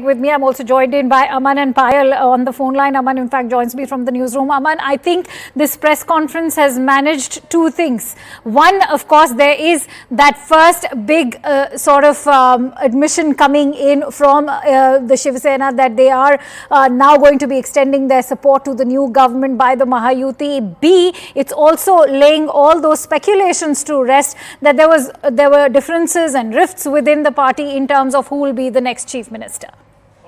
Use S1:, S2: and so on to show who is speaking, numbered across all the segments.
S1: With me, I'm also joined in by Aman and Payal on the phone line. Aman, in fact, joins me from the newsroom. Aman, I think this press conference has managed two things. One, of course, there is that first big admission coming in from the Shiv Sena that they are now going to be extending their support to the new government by the Mahayuti. B, it's also laying all those speculations to rest that there were differences and rifts within the party in terms of who will be the next chief minister.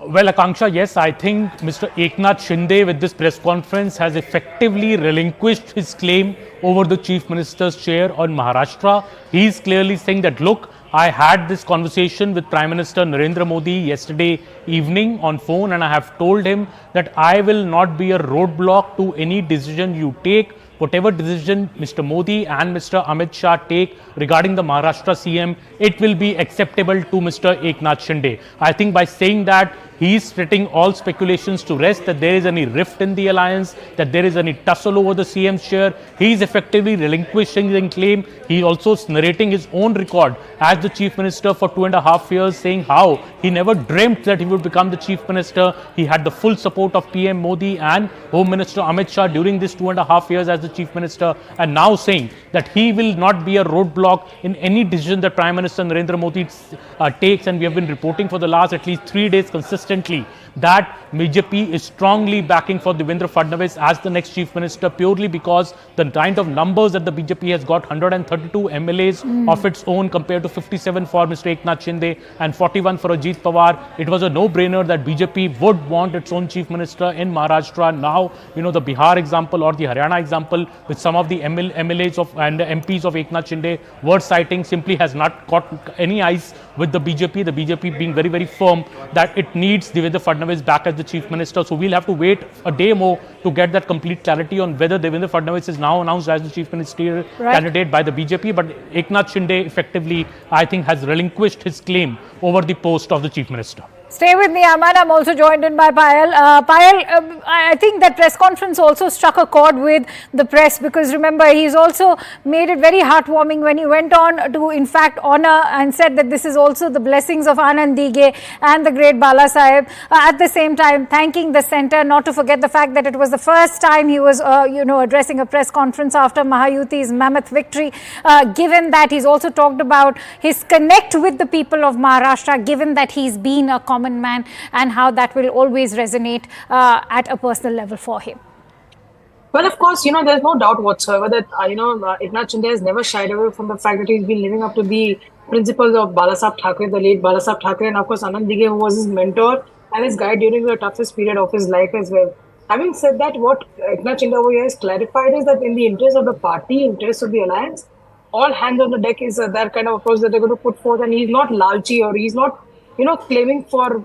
S2: Well, Akanksha, yes, I think Mr. Eknath Shinde with this press conference has effectively relinquished his claim over the Chief Minister's chair on Maharashtra. He is clearly saying that, look, I had this conversation with Prime Minister Narendra Modi yesterday evening on phone, and I have told him that I will not be a roadblock to any decision you take. Whatever decision Mr. Modi and Mr. Amit Shah take regarding the Maharashtra CM, it will be acceptable to Mr. Eknath Shinde. I think by saying that, he is setting all speculations to rest that there is any rift in the alliance, that there is any tussle over the CM's chair. He is effectively relinquishing the claim. He also is narrating his own record as the chief minister for 2.5 years, saying how he never dreamt that he would become the chief minister. He had the full support of PM Modi and Home Minister Amit Shah during this 2.5 years as the chief minister, and now saying that he will not be a roadblock in any decision that Prime Minister Narendra Modi takes. And we have been reporting for the last at least 3 days consistently that BJP is strongly backing for Devendra Fadnavis as the next chief minister, purely because the kind of numbers that the BJP has got, 132 MLAs of its own compared to 57 for Mr. Eknath Shinde and 41 for Ajit Pawar. It was a no-brainer that BJP would want its own chief minister in Maharashtra. Now, the Bihar example or the Haryana example with some of the MLAs and MPs of Eknath Shinde were citing simply has not caught any eyes with the BJP. The BJP being very, very firm that it needs Devendra Fadnavis back as the chief minister. So we'll have to wait a day more to get that complete clarity on whether Devendra Fadnavis is now announced as the chief ministerial candidate by the BJP. But Eknath Shinde effectively, I think, has relinquished his claim over the post of the chief minister.
S1: Stay with me, Aman. I'm also joined in by Payal. Payal, I think that press conference also struck a chord with the press, because remember, he's also made it very heartwarming when he went on to, in fact, honor and said that this is also the blessings of Anand Dighe and the great Bala Saheb. At the same time, thanking the centre, not to forget the fact that it was the first time he was, addressing a press conference after Mahayuti's mammoth victory. Given that, he's also talked about his connect with the people of Maharashtra, given that he's been a common man, and how that will always resonate at a personal level for him.
S3: Well, of course, there's no doubt whatsoever that, Eknath Shinde has never shied away from the fact that he's been living up to the principles of Balasaheb Thackeray, the late Balasaheb Thackeray, and of course, Anand Dighe, who was his mentor and his guide during the toughest period of his life as well. Having said that, what Eknath Shinde over here has clarified is that in the interest of the party, interest of the alliance, all hands on the deck is that kind of approach that they're going to put forth, and he's not lalchi, or he's not claiming for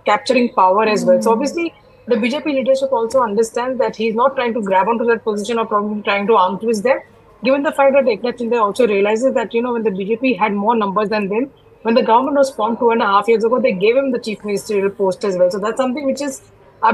S3: capturing power as well. So obviously, the BJP leadership also understands that he's not trying to grab onto that position or probably trying to arm twist them. Given the fact that Eknath Shinde also realizes that, when the BJP had more numbers than them, when the government was formed 2.5 years ago, they gave him the chief ministerial post as well. So that's something which is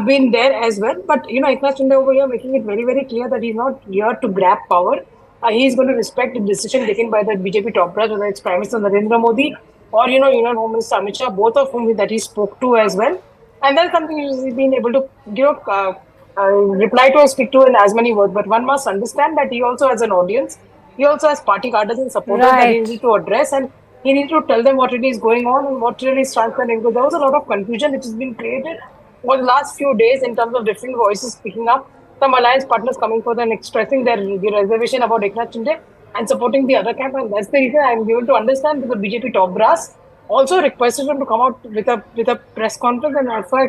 S3: been there as well. But, Eknath Shinde over here making it very, very clear that he's not here to grab power. He's going to respect the decision taken by the BJP top brass, whether it's Prime Minister Narendra Modi or, Home Minister Amit Shah, both of whom that he spoke to as well. And that's something he's been able to, reply to or speak to in as many words. But one must understand that he also has an audience. He also has party cadres and supporters that he needs to address. And he needs to tell them what it is going on and what really is transparent. Because there was a lot of confusion which has been created over the last few days in terms of different voices speaking up. Some alliance partners coming forth and expressing their reservation about Eknath Shinde and supporting the other camp, and that's the reason I'm given to understand that the BJP top brass also requested him to come out with a press conference and also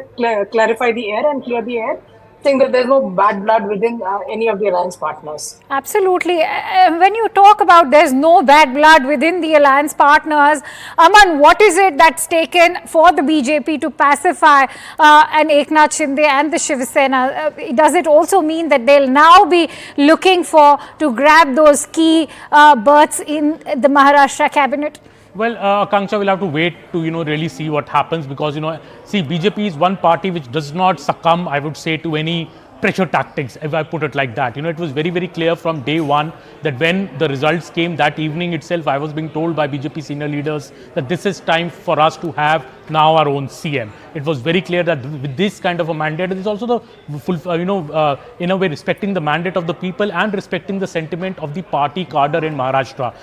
S3: clarify the air and clear the air, saying that there's no bad blood within any of the alliance partners.
S1: Absolutely. When you talk about there's no bad blood within the alliance partners, Aman, what is it that's taken for the BJP to pacify and Eknath Shinde and the Shiv Sena? Does it also mean that they'll now be looking to grab those key berths in the Maharashtra cabinet?
S2: Well, Akanksha, will have to wait to, really see what happens, because, BJP is one party which does not succumb, I would say, to any pressure tactics, if I put it like that. It was very, very clear from day one that when the results came that evening itself, I was being told by BJP senior leaders that this is time for us to have now our own CM. It was very clear that with this kind of a mandate, it is also the full, in a way respecting the mandate of the people and respecting the sentiment of the party cadre in Maharashtra.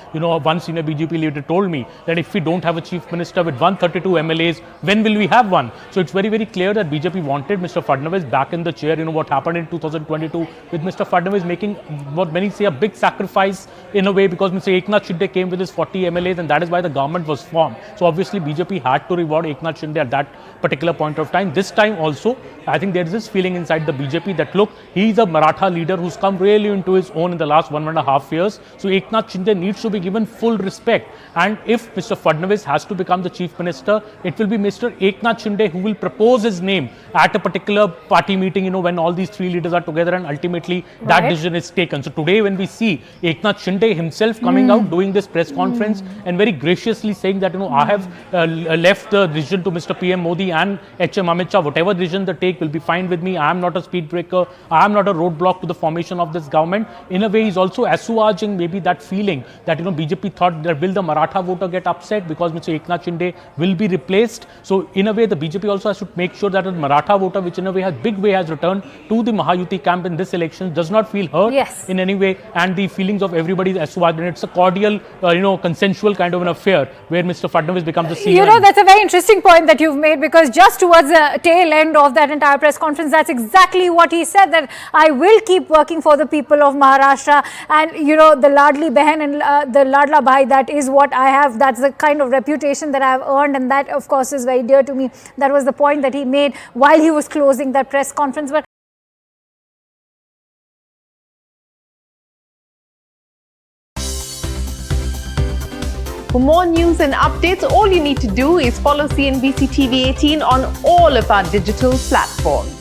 S2: One senior BJP leader told me that if we don't have a chief minister with 132 MLAs, when will we have one? So it's very, very clear that BJP wanted Mr. Fadnavis back in the chair. What happened in 2022 with Mr. Fadnavis making what many say a big sacrifice in a way, because Mr. Eknath Shinde came with his 40 MLAs, and that is why the government was formed. So obviously BJP had to reward Eknath Shinde at that particular point of time. This time also, I think there is this feeling inside the BJP that look, he is a Maratha leader who's come really into his own in the last 1.5 years. So Eknath Shinde needs to be given full respect. And if Mr. Fadnavis has to become the chief minister, it will be Mr. Eknath Shinde who will propose his name at a particular party meeting, when all these three leaders are together, and ultimately that decision is taken. So today when we see Eknath Shinde himself coming out, doing this press conference and very graciously saying that, I have left the decision to Mr. PM Modi and HM Amit Shah, whatever decision they take will be fine with me. I am not a speed breaker. I am not a roadblock to the formation of this government. In a way, he's also assuaging maybe that feeling that, BJP thought that will the Maratha voter get upset because Mr. Eknath Shinde will be replaced. So in a way, the BJP also has to make sure that the Maratha voter, which in a way has returned to the Mahayuti camp in this election, does not feel hurt in any way, and the feelings of everybody is assuaged. And it's a cordial, consensual kind of an affair where Mr. Fadnavis becomes the CEO.
S1: That's a very interesting point that you've made, because just towards the tail end of that entire press conference, that's exactly what he said, that I will keep working for the people of Maharashtra, and the Ladli Behan and the Ladla Bhai, that is what I have, that's the kind of reputation that I have earned, and that of course is very dear to me. That was the point that he made while he was closing that press conference. But
S4: for more news and updates, all you need to do is follow CNBC TV 18 on all of our digital platforms.